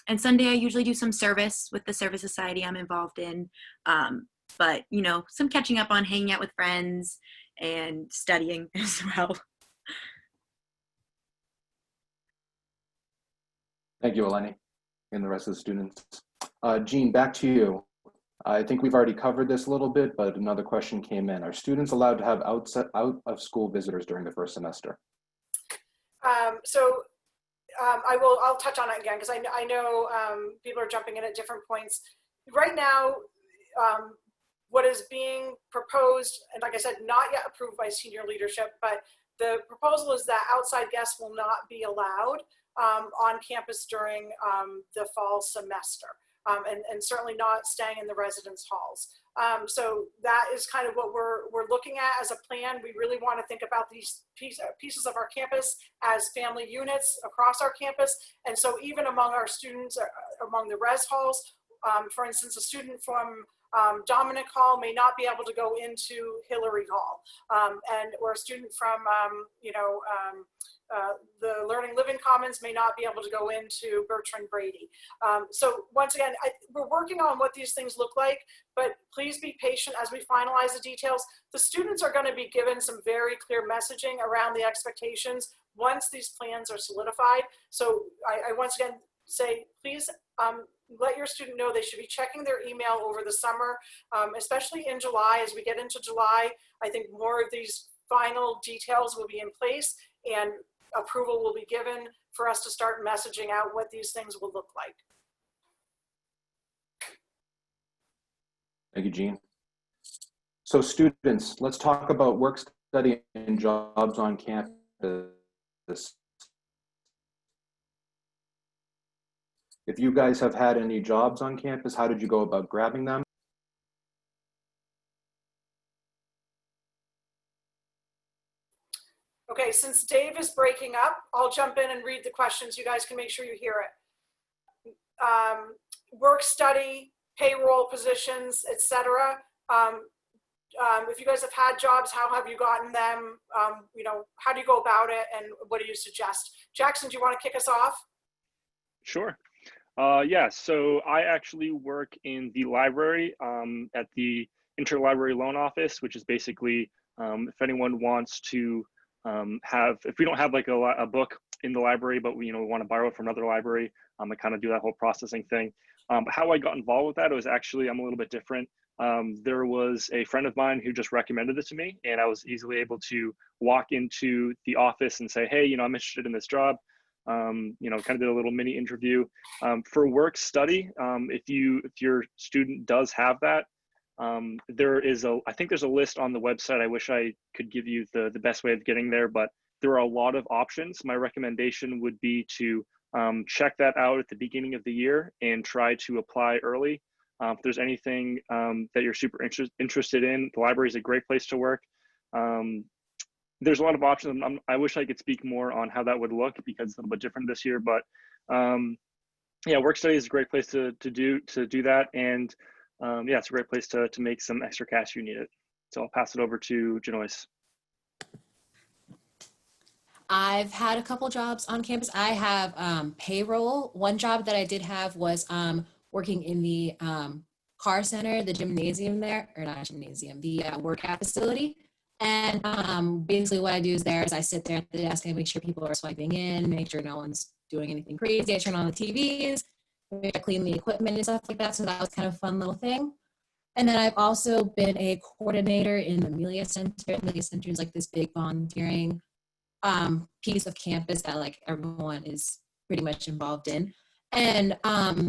And Sunday I usually do some service with the service society I'm involved in. But, you know, some catching up on hanging out with friends and studying as well. Thank you, Eleni, and the rest of the students. Jean, back to you. I think we've already covered this a little bit, but another question came in. Are students allowed to have out of school visitors during the first semester? I'll touch on it again because I know people are jumping in at different points. Right now, what is being proposed, and like I said, not yet approved by senior leadership, but the proposal is that outside guests will not be allowed on campus during the fall semester, and certainly not staying in the residence halls. So that is kind of what we're looking at as a plan. We really want to think about these pieces of our campus as family units across our campus. And so even among our students, among the res halls, for instance, a student from Dominic Hall may not be able to go into Hillary Hall, or a student from the Learning Living Commons may not be able to go into Bertrand Brady. So once again, we're working on what these things look like, but please be patient as we finalize the details. The students are going to be given some very clear messaging around the expectations once these plans are solidified. So I once again say, please let your student know they should be checking their email over the summer, especially in July. As we get into July, I think more of these final details will be in place and approval will be given for us to start messaging out what these things will look like. Thank you, Jean. So students, let's talk about work study and jobs on campus. If you guys have had any jobs on campus, how did you go about grabbing them? Okay, since Dave is breaking up, I'll jump in and read the questions. You guys can make sure you hear it. Work study, payroll positions, etc. If you guys have had jobs, how have you gotten them? How do you go about it, and what do you suggest? Jackson, do you want to kick us off? Sure. Yeah, so I actually work in the library at the Interlibrary Loan Office, which is basically if anyone wants to if we don't have like a book in the library, but we want to borrow it from another library, I kind of do that whole processing thing. How I got involved with that, it was actually, I'm a little bit different. There was a friend of mine who just recommended it to me, and I was easily able to walk into the office and say, hey, I'm interested in this job. Kind of did a little mini interview. For work study, if your student does have that, I think there's a list on the website. I wish I could give you the best way of getting there, but there are a lot of options. My recommendation would be to check that out at the beginning of the year and try to apply early. If there's anything that you're super interested in, the library is a great place to work. There's a lot of options. I wish I could speak more on how that would look because it's a little bit different this year, but yeah, work study is a great place to do that. And yeah, it's a great place to make some extra cash if you need it. So I'll pass it over to Janois. I've had a couple jobs on campus. I have payroll. One job that I did have was working in the car center, the gymnasium there, or not gymnasium, the workout facility. And basically what I do is I sit there at the desk and make sure people are swiping in, make sure no one's doing anything crazy. I turn on the TVs, I clean the equipment and stuff like that. So that was kind of a fun little thing. And then I've also been a coordinator in the Amelia Center. Amelia Center is like this big volunteering piece of campus that like everyone is pretty much involved in. And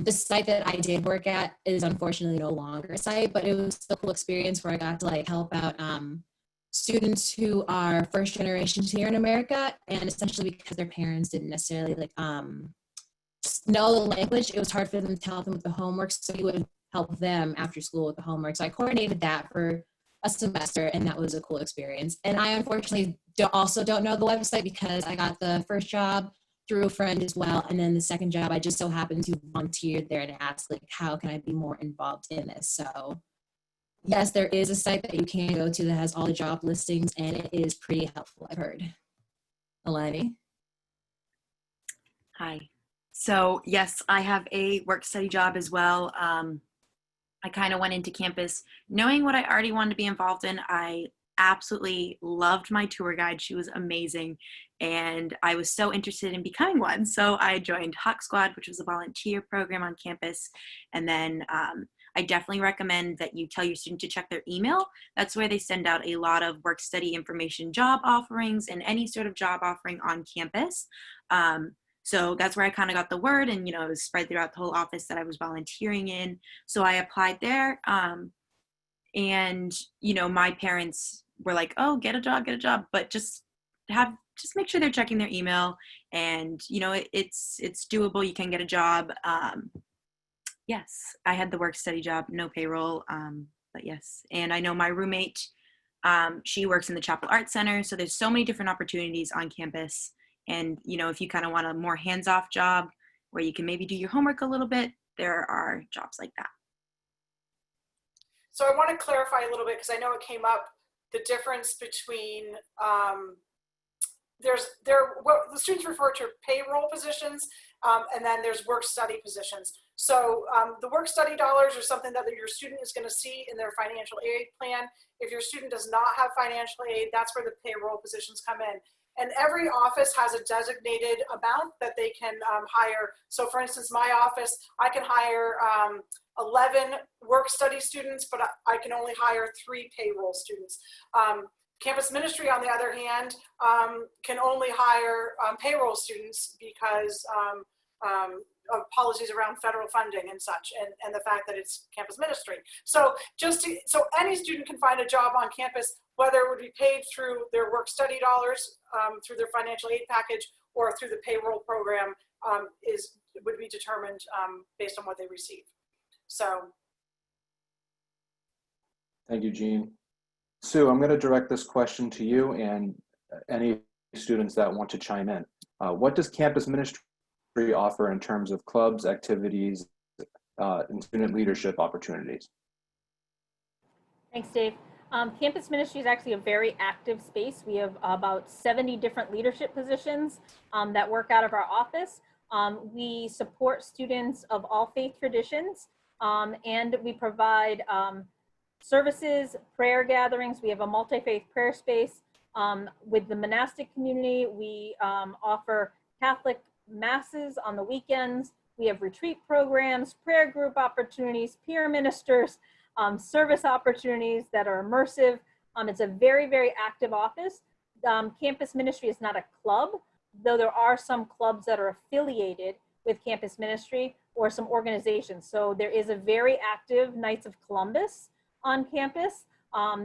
the site that I did work at is unfortunately no longer a site, but it was a cool experience where I got to like help out students who are first generations here in America, and essentially because their parents didn't necessarily like know the language, it was hard for them to help them with the homework, so we would help them after school with the homework. So I coordinated that for a semester, and that was a cool experience. And I unfortunately also don't know the website because I got the first job through a friend as well, and then the second job I just so happened to volunteer there and ask like, how can I be more involved in this? So yes, there is a site that you can go to that has all the job listings, and it is pretty helpful, I've heard. Eleni? Hi. So yes, I have a work study job as well. I kind of went into campus knowing what I already wanted to be involved in. I absolutely loved my tour guide. She was amazing. And I was so interested in becoming one. So I joined Hawk Squad, which was a volunteer program on campus. And then I definitely recommend that you tell your student to check their email. That's where they send out a lot of work study information, job offerings, and any sort of job offering on campus. So that's where I kind of got the word, and it was spread throughout the whole office that I was volunteering in. So I applied there. And, my parents were like, oh, get a job, but just make sure they're checking their email, and, it's doable. You can get a job. Yes, I had the work study job, no payroll. But yes, and I know my roommate, she works in the Chapel Arts Center. So there's so many different opportunities on campus. And, if you kind of want a more hands-off job where you can maybe do your homework a little bit, there are jobs like that. So I want to clarify a little bit, because I know it came up, the difference between what the students refer to payroll positions, and then there's work study positions. So the work study dollars are something that your student is going to see in their financial aid plan. If your student does not have financial aid, that's where the payroll positions come in. And every office has a designated amount that they can hire. So for instance, my office, I can hire 11 work study students, but I can only hire 3 payroll students. Campus ministry, on the other hand, can only hire payroll students because of policies around federal funding and such, and the fact that it's campus ministry. So so any student can find a job on campus, whether it would be paid through their work study dollars, through their financial aid package, or through the payroll program, would be determined based on what they receive. So. Thank you, Jean. Sue, I'm going to direct this question to you and any students that want to chime in. What does campus ministry offer in terms of clubs, activities, and student leadership opportunities? Thanks, Dave. Campus ministry is actually a very active space. We have about 70 different leadership positions that work out of our office. We support students of all faith traditions, and we provide services, prayer gatherings. We have a multi-faith prayer space. With the monastic community, we offer Catholic masses on the weekends. We have retreat programs, prayer group opportunities, peer ministers, service opportunities that are immersive. It's a very, very active office. Campus ministry is not a club, though there are some clubs that are affiliated with campus ministry or some organizations. So there is a very active Knights of Columbus on campus.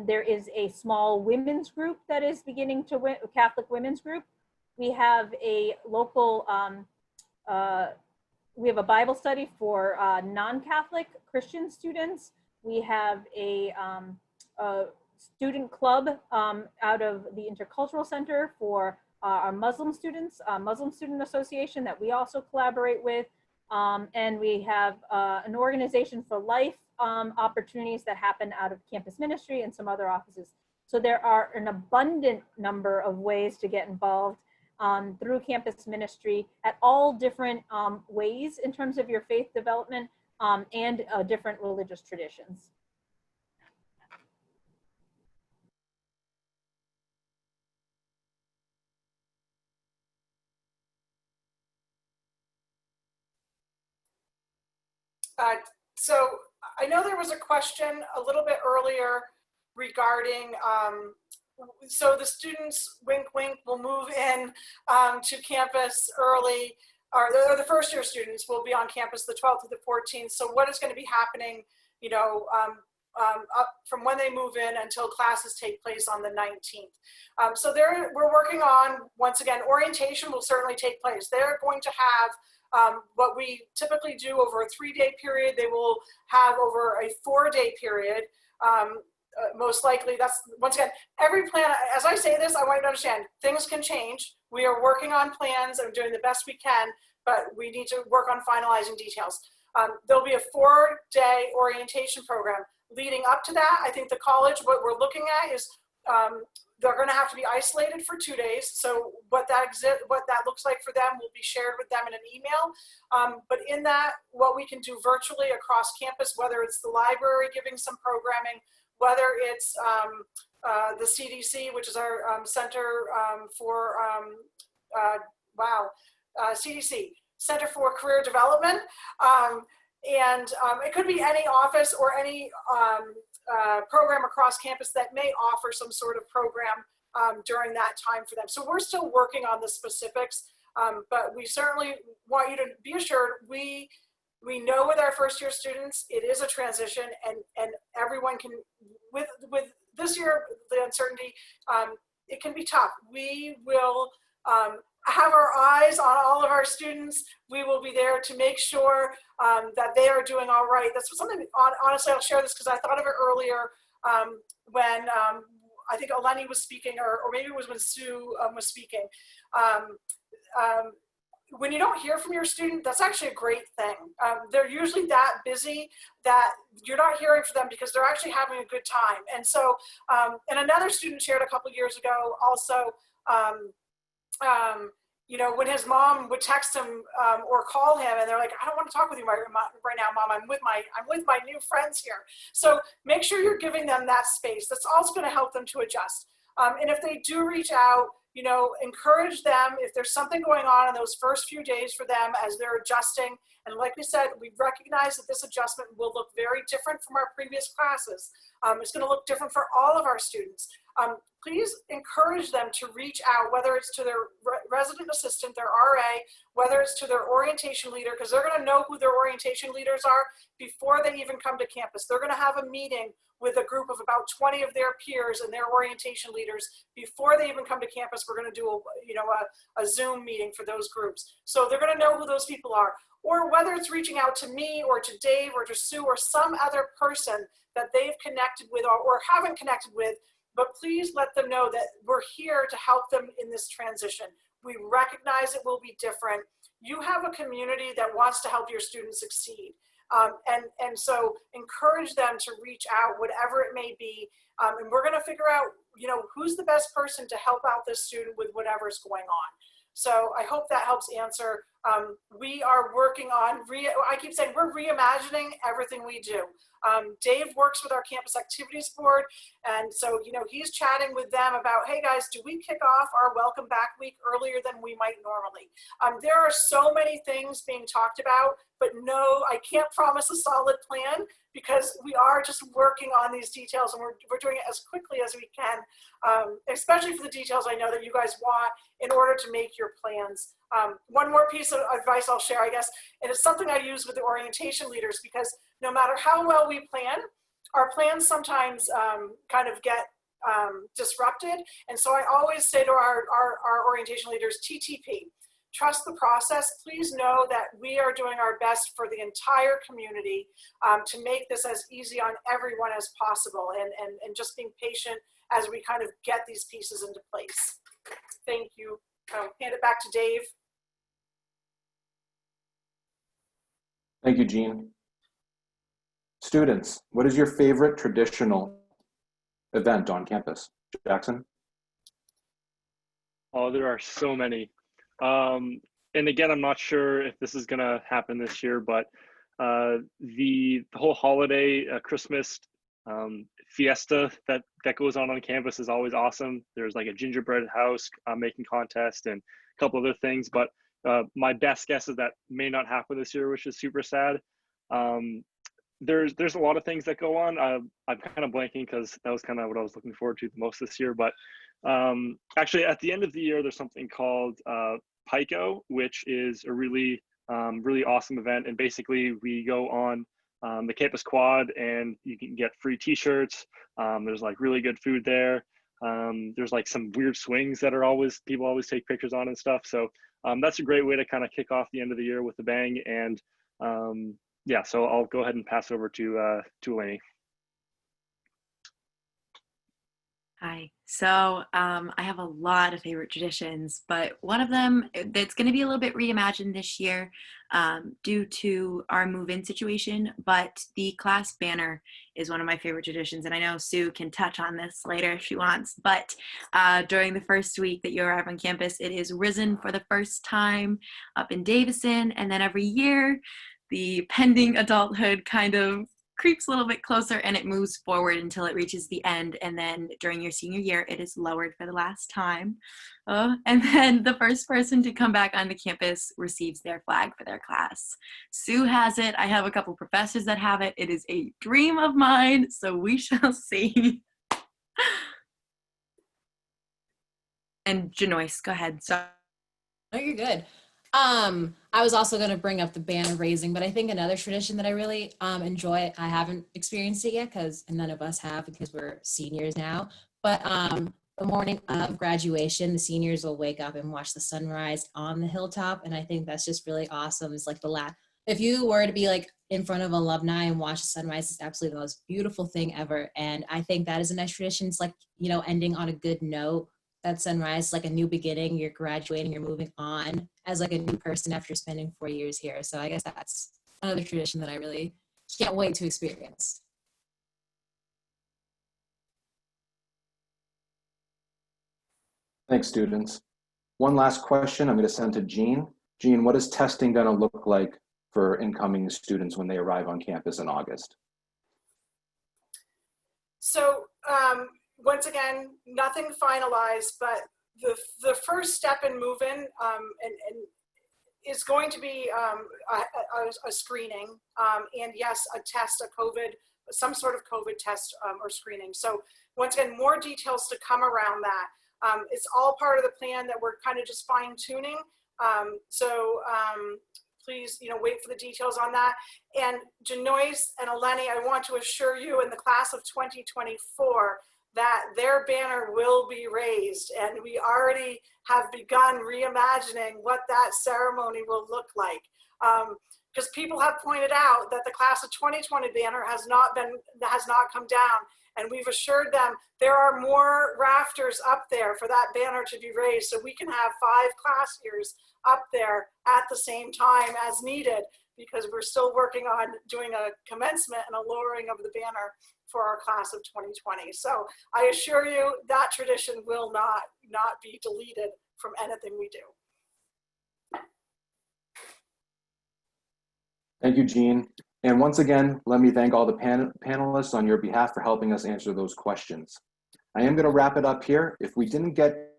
There is a small women's group that is beginning to Catholic women's group. We have a local, we have a Bible study for non-Catholic Christian students. We have a student club out of the Intercultural Center for our Muslim students, Muslim Student Association that we also collaborate with. And we have an Organization for Life opportunities that happen out of campus ministry and some other offices. So there are an abundant number of ways to get involved through campus ministry at all different ways in terms of your faith development and different religious traditions. So I know there was a question a little bit earlier regarding, so the students, wink, wink, will move in to campus early, or the first year students will be on campus the 12th to the 14th. So what is going to be happening, up from when they move in until classes take place on the 19th. So we're working on, once again, orientation will certainly take place. They're going to have what we typically do over a 3-day period, they will have over a 4-day period. Most likely, that's, once again, every plan, as I say this, I want you to understand, things can change. We are working on plans and doing the best we can, but we need to work on finalizing details. There'll be a 4-day orientation program. Leading up to that, I think the college, what we're looking at is they're going to have to be isolated for 2 days. So what that looks like for them will be shared with them in an email. But in that, what we can do virtually across campus, whether it's the library giving some programming, whether it's the CDC, which is our Center for, CDC, Center for Career Development. It could be any office or any program across campus that may offer some sort of program during that time for them. So we're still working on the specifics, but we certainly want you to be assured we We know with our first year students, it is a transition, and everyone can, with this year, the uncertainty, it can be tough. We will have our eyes on all of our students. We will be there to make sure that they are doing all right. That's something, honestly, I'll share this because I thought of it earlier when I think Eleni was speaking, or maybe it was when Sue was speaking. When you don't hear from your student, that's actually a great thing. They're usually that busy that you're not hearing from them because they're actually having a good time. And so, and another student shared a couple years ago also, you know, when his mom would text him or call him, and they're like, "I don't want to talk with you right now, Mom. I'm with my new friends here." So make sure you're giving them that space. That's also going to help them to adjust. And if they do reach out, you know, encourage them if there's something going on in those first few days for them as they're adjusting. And like we said, we recognize that this adjustment will look very different from our previous classes. It's going to look different for all of our students. Please encourage them to reach out, whether it's to their resident assistant, their RA, whether it's to their orientation leader, because they're going to know who their orientation leaders are before they even come to campus. They're going to have a meeting with a group of about 20 of their peers and their orientation leaders before they even come to campus. We're going to do a Zoom meeting for those groups. So they're going to know who those people are. Or whether it's reaching out to me or to Dave or to Sue or some other person that they've connected with or haven't connected with, but please let them know that we're here to help them in this transition. We recognize it will be different. You have a community that wants to help your students succeed. And so encourage them to reach out, whatever it may be. And we're gonna figure out, you know, who's the best person to help out this student with whatever's going on. So I hope that helps answer. We are working on, I keep saying we're reimagining everything we do. Dave works with our campus activities board. And so, you know, he's chatting with them about, hey guys, do we kick off our welcome back week earlier than we might normally? There are so many things being talked about, but no, I can't promise a solid plan because we are just working on these details and we're doing it as quickly as we can, especially for the details I know that you guys want in order to make your plans. One more piece of advice I'll share, I guess, and it's something I use with the orientation leaders because no matter how well we plan, our plans sometimes kind of get disrupted. And so I always say to our orientation leaders, TTP, trust the process. Please know that we are doing our best for the entire community to make this as easy on everyone as possible and just being patient as we kind of get these pieces into place. Thank you. I'll hand it back to Dave. Thank you, Jean. Students, what is your favorite traditional event on campus? Jackson? Oh, there are so many. And again, I'm not sure if this is going to happen this year, but the whole holiday Christmas fiesta that goes on campus is always awesome. There's like a gingerbread house making contest and a couple other things, but my best guess is that may not happen this year, which is super sad. There's a lot of things that go on. I'm kind of blanking because that was kind of what I was looking forward to the most this year. But actually, at the end of the year, there's something called PICO, which is a really awesome event. And basically, we go on the campus quad, and you can get free T-shirts. There's like really good food there. There's like some weird swings that are people always take pictures on and stuff. So that's a great way to kind of kick off the end of the year with a bang. And yeah, so I'll go ahead and pass over to Eleni. Hi. So I have a lot of favorite traditions, but one of them that's going to be a little bit reimagined this year due to our move-in situation, but the class banner is one of my favorite traditions. And I know Sue can touch on this later if she wants, but during the first week that you arrive on campus, it is risen for the first time up in Davison. And then every year, the pending adulthood kind of creeps a little bit closer and it moves forward until it reaches the end. And then during your senior year, it is lowered for the last time. And then the first person to come back onto campus receives their flag for their class. Sue has it. I have a couple professors that have it. It is a dream of mine, so we shall see. And Janoyce, go ahead. So. No, you're good. I was also going to bring up the banner raising, but I think another tradition that I really enjoy, I haven't experienced it yet because none of us have because we're seniors now, but the morning of graduation, the seniors will wake up and watch the sunrise on the hilltop. And I think that's just really awesome. It's like if you were to be like in front of alumni and watch the sunrise, it's absolutely the most beautiful thing ever. And I think that is a nice tradition. It's like, ending on a good note. That sunrise, like a new beginning, you're graduating, you're moving on as like a new person after spending 4 years here. So I guess that's another tradition that I really can't wait to experience. Thanks, students. One last question I'm going to send to Jean. Jean, what is testing going to look like for incoming students when they arrive on campus in August? So once again, nothing finalized, but the first step in move-in and is going to be a screening, and yes, a test, some sort of COVID test or screening. So once again, more details to come around that. It's all part of the plan that we're kind of just fine tuning. Please, wait for the details on that. And Janois and Eleni, I want to assure you in the class of 2024 that their banner will be raised. And we already have begun reimagining what that ceremony will look like. Because people have pointed out that the class of 2020 banner has not come down. And we've assured them there are more rafters up there for that banner to be raised so we can have 5 class years up there at the same time as needed, because we're still working on doing a commencement and a lowering of the banner for our class of 2020. So I assure you that tradition will not be deleted from anything we do. Thank you, Jean. And once again, let me thank all the panelists on your behalf for helping us answer those questions. I am going to wrap it up here. If we didn't get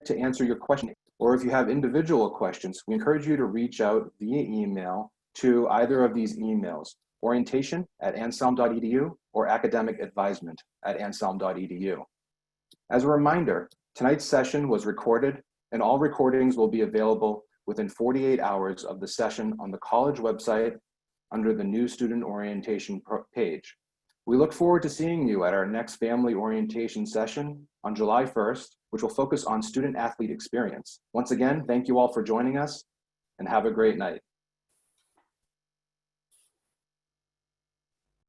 to answer your question, or if you have individual questions, we encourage you to reach out via email to either of these emails, orientation@anselm.edu or academic-advisement@anselm.edu. As a reminder, tonight's session was recorded, and all recordings will be available within 48 hours of the session on the college website under the new student orientation page. We look forward to seeing you at our next family orientation session on July 1st, which will focus on student athlete experience. Once again, thank you all for joining us and have a great night.